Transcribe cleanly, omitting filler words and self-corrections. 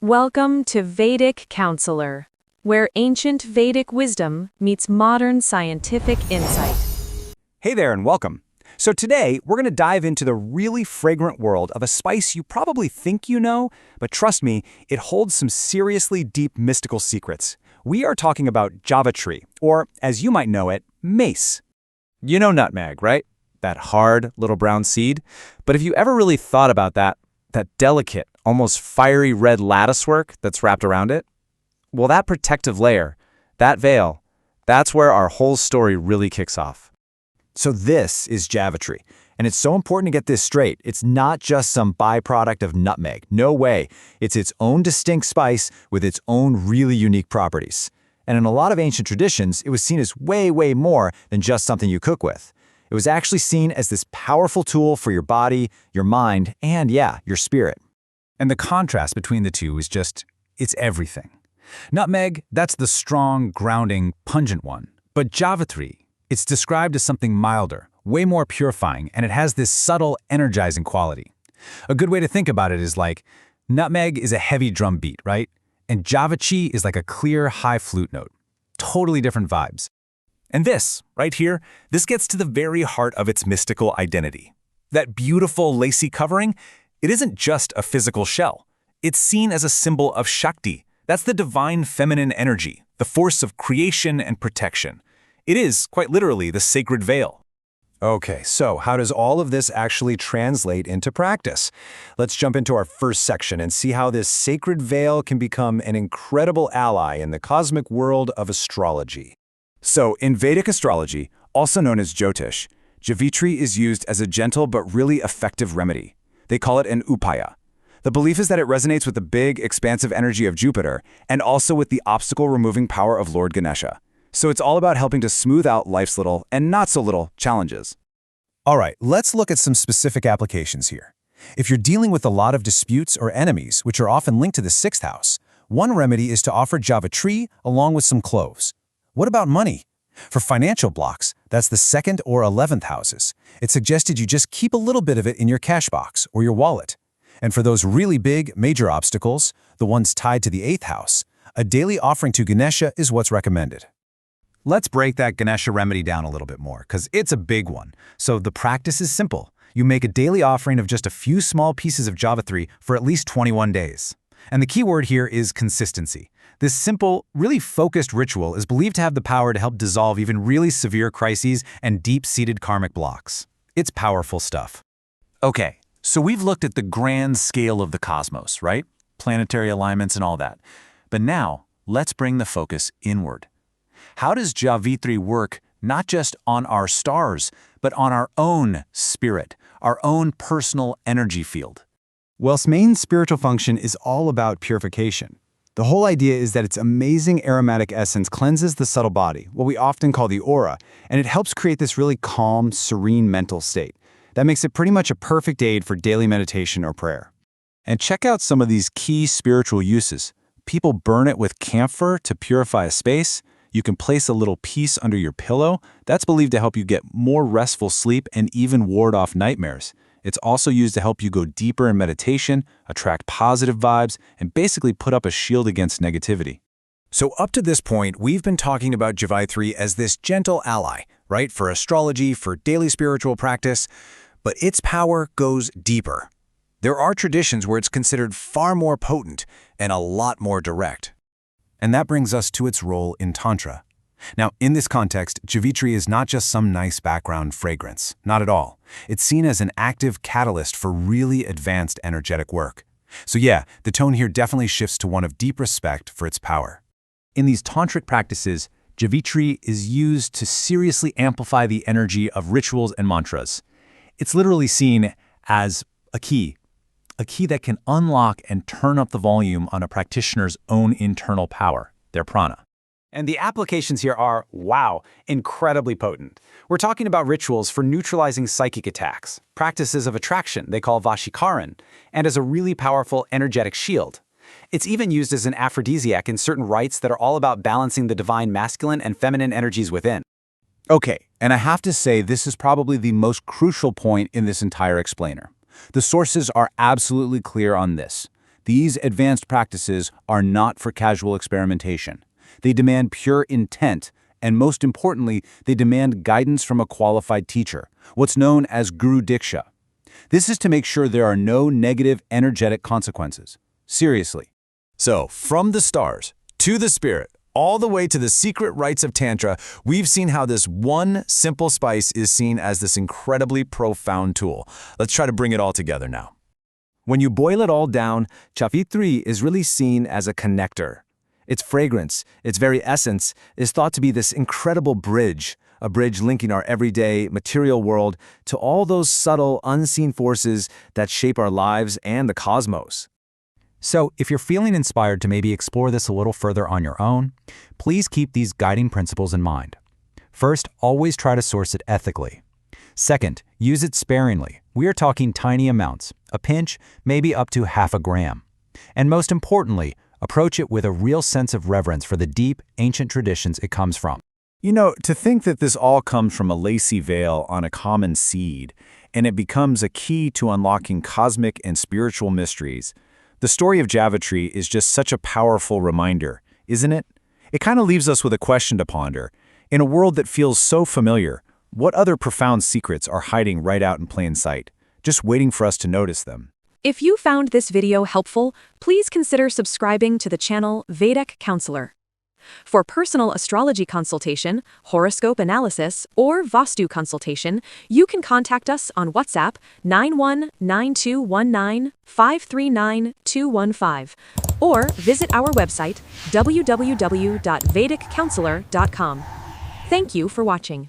Welcome to Vedic Counselor, where ancient Vedic wisdom meets modern scientific insight. Hey there and welcome. So today, we're going to dive into the really fragrant world of a spice you probably think you know, but trust me, it holds some seriously deep mystical secrets. We are talking about Javitri, or as you might know it, mace. You know nutmeg, right? That hard little brown seed. But have you ever really thought about that delicate, almost fiery red latticework that's wrapped around it? Well, that protective layer, that veil, that's where our whole story really kicks off. So this is Javitri, and it's so important to get this straight. It's not just some byproduct of nutmeg. No way. It's its own distinct spice with its own really unique properties. And in a lot of ancient traditions, it was seen as way, way more than just something you cook with. It was actually seen as this powerful tool for your body, your mind, and yeah, your spirit. And the contrast between the two is it's everything. Nutmeg, that's the strong, grounding, pungent one. But Javitri, it's described as something milder, way more purifying, and it has this subtle, energizing quality. A good way to think about it is like, nutmeg is a heavy drum beat, right? And Javitri is like a clear, high flute note. Totally different vibes. And this, right here, this gets to the very heart of its mystical identity. That beautiful, lacy covering, it isn't just a physical shell. It's seen as a symbol of Shakti. That's the divine feminine energy, the force of creation and protection. It is, quite literally, the sacred veil. Okay, so how does all of this actually translate into practice? Let's jump into our first section and see how this sacred veil can become an incredible ally in the cosmic world of astrology. So, in Vedic astrology, also known as Jyotish, Javitri is used as a gentle but really effective remedy. They call it an upaya. The belief is that it resonates with the big, expansive energy of Jupiter and also with the obstacle-removing power of Lord Ganesha. So it's all about helping to smooth out life's little and not-so-little challenges. All right, let's look at some specific applications here. If you're dealing with a lot of disputes or enemies, which are often linked to the 6th house, one remedy is to offer Javitri along with some cloves. What about money? For financial blocks, that's the 2nd or 11th houses. It's suggested you just keep a little bit of it in your cash box or your wallet. And for those really big, major obstacles, the ones tied to the 8th house, a daily offering to Ganesha is what's recommended. Let's break that Ganesha remedy down a little bit more, because it's a big one. So the practice is simple. You make a daily offering of just a few small pieces of Javitri for at least 21 days. And the key word here is consistency. This simple, really focused ritual is believed to have the power to help dissolve even really severe crises and deep-seated karmic blocks. It's powerful stuff. Okay, so we've looked at the grand scale of the cosmos, right? Planetary alignments and all that. But now, let's bring the focus inward. How does Javitri work not just on our stars, but on our own spirit, our own personal energy field? Well, its main spiritual function is all about purification. The whole idea is that its amazing aromatic essence cleanses the subtle body, what we often call the aura, and it helps create this really calm, serene mental state. That makes it pretty much a perfect aid for daily meditation or prayer. And check out some of these key spiritual uses. People burn it with camphor to purify a space. You can place a little piece under your pillow. That's believed to help you get more restful sleep and even ward off nightmares. It's also used to help you go deeper in meditation, attract positive vibes, and basically put up a shield against negativity. So up to this point, we've been talking about Javitri as this gentle ally, right? For astrology, for daily spiritual practice. But its power goes deeper. There are traditions where it's considered far more potent and a lot more direct. And that brings us to its role in Tantra. Now, in this context, Javitri is not just some nice background fragrance. Not at all. It's seen as an active catalyst for really advanced energetic work. So yeah, the tone here definitely shifts to one of deep respect for its power. In these tantric practices, Javitri is used to seriously amplify the energy of rituals and mantras. It's literally seen as a key that can unlock and turn up the volume on a practitioner's own internal power, their prana. And the applications here are, wow, incredibly potent. We're talking about rituals for neutralizing psychic attacks, practices of attraction they call vashikaran, and as a really powerful energetic shield. It's even used as an aphrodisiac in certain rites that are all about balancing the divine masculine and feminine energies within. Okay, and I have to say this is probably the most crucial point in this entire explainer. The sources are absolutely clear on this. These advanced practices are not for casual experimentation. They demand pure intent, and most importantly, they demand guidance from a qualified teacher, what's known as Guru Diksha. This is to make sure there are no negative energetic consequences. Seriously. So, from the stars to the spirit, all the way to the secret rites of Tantra, we've seen how this one simple spice is seen as this incredibly profound tool. Let's try to bring it all together now. When you boil it all down, Javitri is really seen as a connector. Its fragrance, its very essence, is thought to be this incredible bridge, a bridge linking our everyday material world to all those subtle, unseen forces that shape our lives and the cosmos. So, if you're feeling inspired to maybe explore this a little further on your own, please keep these guiding principles in mind. First, always try to source it ethically. Second, use it sparingly. We are talking tiny amounts, a pinch, maybe up to half a gram. And most importantly, approach it with a real sense of reverence for the deep, ancient traditions it comes from. You know, to think that this all comes from a lacy veil on a common seed, and it becomes a key to unlocking cosmic and spiritual mysteries. The story of Javitri is just such a powerful reminder, isn't it? It kind of leaves us with a question to ponder. In a world that feels so familiar, what other profound secrets are hiding right out in plain sight, just waiting for us to notice them? If you found this video helpful, please consider subscribing to the channel Vedic Counselor. For personal astrology consultation, horoscope analysis, or Vastu consultation, you can contact us on WhatsApp 919219539215 or visit our website www.vediccounselor.com. Thank you for watching.